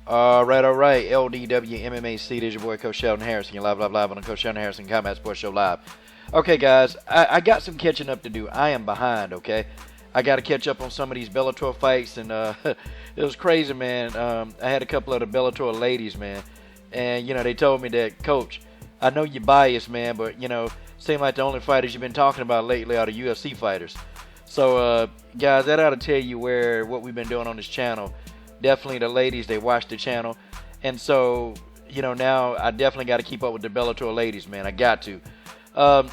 All right. LDW MMA is your boy Coach Sheldon Harrison. You're live on the Coach Sheldon Harrison Combat Sports Show live. Okay, guys, I got some catching up to do. I am behind, okay? I got to catch up on some of these Bellator fights, and it was crazy, man. I had a couple of the Bellator ladies, man, and, they told me that, Coach, I know you're biased, man, but, seem like the only fighters you've been talking about lately are the UFC fighters. So, guys, that ought to tell you what we've been doing on this channel. Definitely the ladies, they watch the channel. And so, now I definitely got to keep up with the Bellator ladies, man. I got to. I'm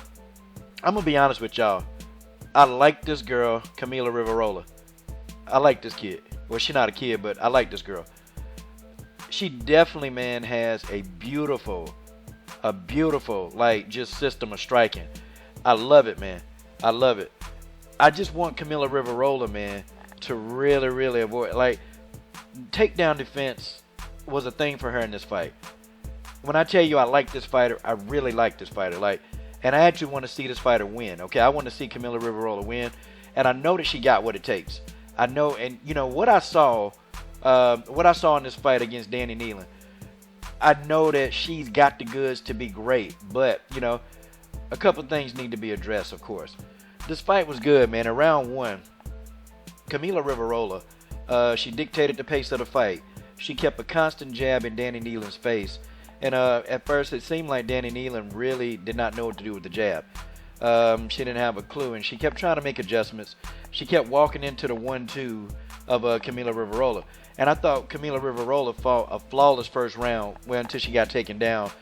going to be honest with y'all. I like this girl, Camila Rivarola. I like this kid. Well, she's not a kid, but I like this girl. She definitely, man, has a beautiful, just system of striking. I love it, man. I love it. I just want Camila Rivarola, man, to really avoid, takedown defense was a thing for her in this fight. When I tell you I like this fighter, I really like this fighter. And I actually want to see this fighter win. Okay, I want to see Camila Rivarola win, and I know that she got what it takes. I know, and what I saw in this fight against Danni Neilan, I know that she's got the goods to be great. But a couple things need to be addressed, of course. This fight was good, man. In round one, Camila Rivarola, she dictated the pace of the fight. She kept a constant jab in Danni Neilan's face. And at first, it seemed like Danni Neilan really did not know what to do with the jab. She didn't have a clue, and she kept trying to make adjustments. She kept walking into the 1-2 of Camila Rivarola. And I thought Camila Rivarola fought a flawless first round, until she got taken down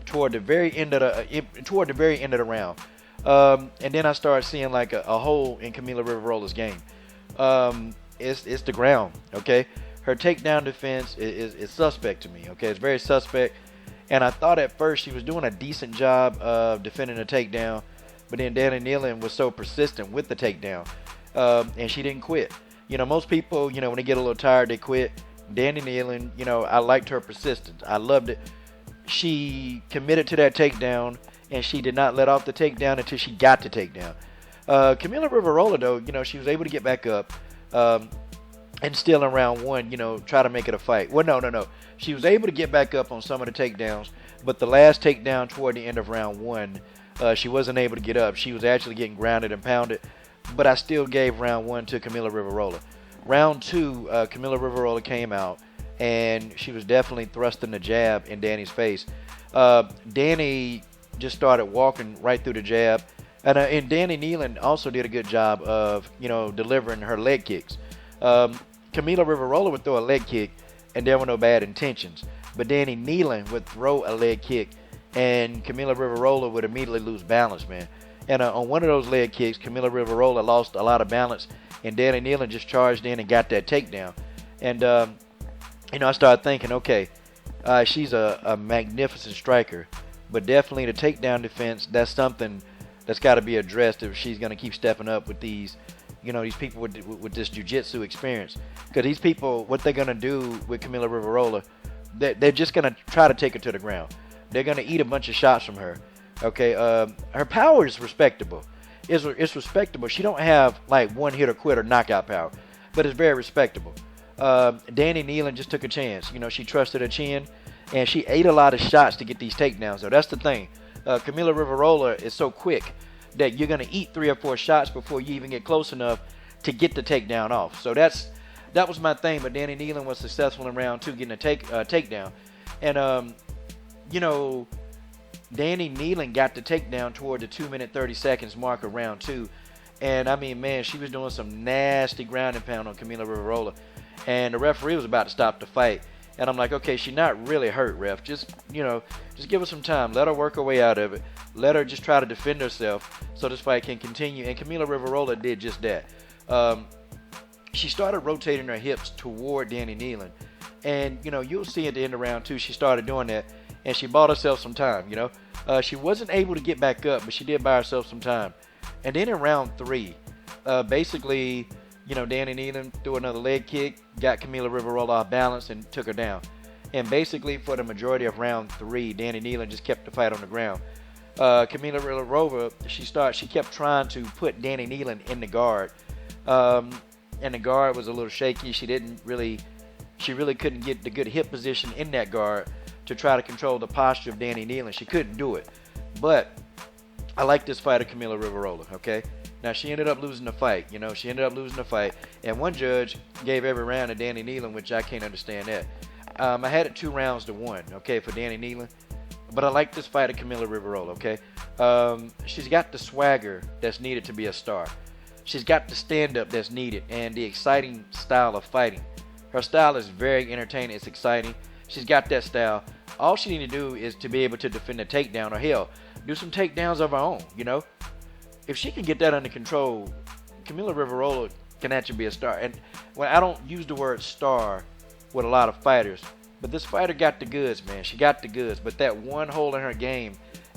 toward the very end of the round. And then I started seeing a hole in Camila Rivarola's game. It's the ground, okay? Her takedown defense is suspect to me, okay? It's very suspect. And I thought at first she was doing a decent job of defending a takedown, but then Danni Neilan was so persistent with the takedown, and she didn't quit. Most people, when they get a little tired, they quit. Danni Neilan, I liked her persistence. I loved it. She committed to that takedown, and she did not let off the takedown until she got the takedown. Camila Rivarola, though, she was able to get back up, and still in round one, try to make it a fight. Well, no. She was able to get back up on some of the takedowns, but the last takedown toward the end of round one, she wasn't able to get up. She was actually getting grounded and pounded, but I still gave round one to Camila Rivarola. Round two, Camila Rivarola came out, and she was definitely thrusting the jab in Danny's face. Danny just started walking right through the jab, and Danni Neilan also did a good job of, delivering her leg kicks. Camila Rivarola would throw a leg kick, and there were no bad intentions. But Danni Neilan would throw a leg kick, and Camila Rivarola would immediately lose balance, man. And on one of those leg kicks, Camila Rivarola lost a lot of balance, and Danni Neilan just charged in and got that takedown. And, I started thinking, okay, she's a magnificent striker, but definitely the takedown defense, that's something that's got to be addressed if she's going to keep stepping up with these people with this jiu-jitsu experience. Because these people, what they're going to do with Camila Rivarola, they're just going to try to take her to the ground. They're going to eat a bunch of shots from her. Okay, her power is respectable. It's respectable. She don't have one hit or quit or knockout power, but it's very respectable. Danni Neilan just took a chance. She trusted her chin, and she ate a lot of shots to get these takedowns. So that's the thing. Camila Rivarola is so quick that you're going to eat 3 or 4 shots before you even get close enough to get the takedown off. So that was my thing, but Danni Neilan was successful in round two getting a takedown. And, Danni Neilan got the takedown toward the 2-minute 30 seconds mark of round two. And, man, she was doing some nasty ground and pound on Camila Rivarola. And the referee was about to stop the fight. And I'm like, okay, she's not really hurt, ref. Just give her some time. Let her work her way out of it. Let her just try to defend herself so this fight can continue. And Camila Rivarola did just that. She started rotating her hips toward Danni Neilan. And, you'll see at the end of round two, she started doing that. And she bought herself some time, She wasn't able to get back up, but she did buy herself some time. And then in round three, basically, Danni Neilan threw another leg kick, got Camila Rivarola off balance, and took her down. And basically, for the majority of round three, Danni Neilan just kept the fight on the ground. Camila Rivarola, she kept trying to put Danni Neilan in the guard. And the guard was a little shaky. She didn't really She really couldn't get the good hip position in that guard to try to control the posture of Danni Neilan. She couldn't do it. But I like this fighter, Camila Rivarola, okay? Now, she ended up losing the fight. You know, she ended up losing the fight. And one judge gave every round to Danni Neilan, which I can't understand that. I had it 2-1, okay, for Danni Neilan. But I like this fighter, Camila Rivarola, okay? She's got the swagger that's needed to be a star. She's got the stand-up that's needed and the exciting style of fighting. Her style is very entertaining. It's exciting. She's got that style. All she needs to do is to be able to defend a takedown, or hell, do some takedowns of her own, you know? If she can get that under control, Camila Rivarola can actually be a star. And when I don't use the word star with a lot of fighters, but this fighter got the goods, man. She got the goods. But that one hole in her game,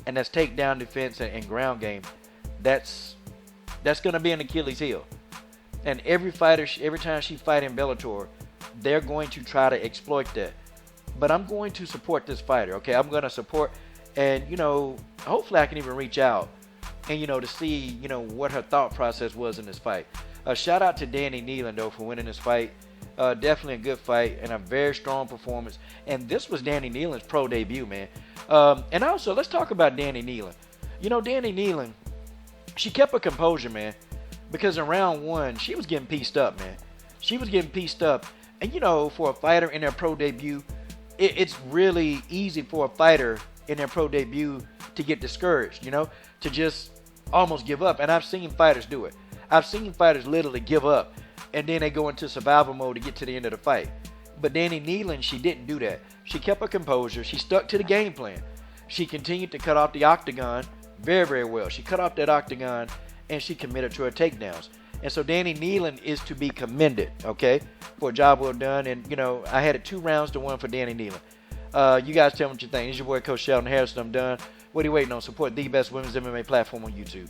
and that's takedown defense and ground game, that's going to be an Achilles heel. And every fighter, every time she fight in Bellator, they're going to try to exploit that. But I'm going to support this fighter, okay? I'm going to support, and, you know, hopefully I can even reach out and, you know, to see, you know, what her thought process was in this fight. Shout out to Danni Neilan, though, for winning this fight. Definitely a good fight and a very strong performance. And this was Danni Neilan's pro debut, man. And also, let's talk about Danni Neilan. You know, Danni Neilan, she kept her composure, man, because in round one, she was getting pieced up, man. She was getting pieced up. And, you know, for a fighter in their pro debut, it's really easy for a fighter in their pro debut to get discouraged, you know, to just almost give up. And I've seen fighters do it. I've seen fighters literally give up, and then they go into survival mode to get to the end of the fight. But Danni Neilan, she didn't do that. She kept her composure. She stuck to the game plan. She continued to cut off the octagon very, very well. She cut off that octagon, and she committed to her takedowns. And so Danni Neilan is to be commended, okay, for a job well done. And, you know, I had it 2-1 for Danni Neilan. You guys tell me what you think. It's your boy, Coach Sheldon Harrison. I'm done. What are you waiting on? Support the best women's MMA platform on YouTube.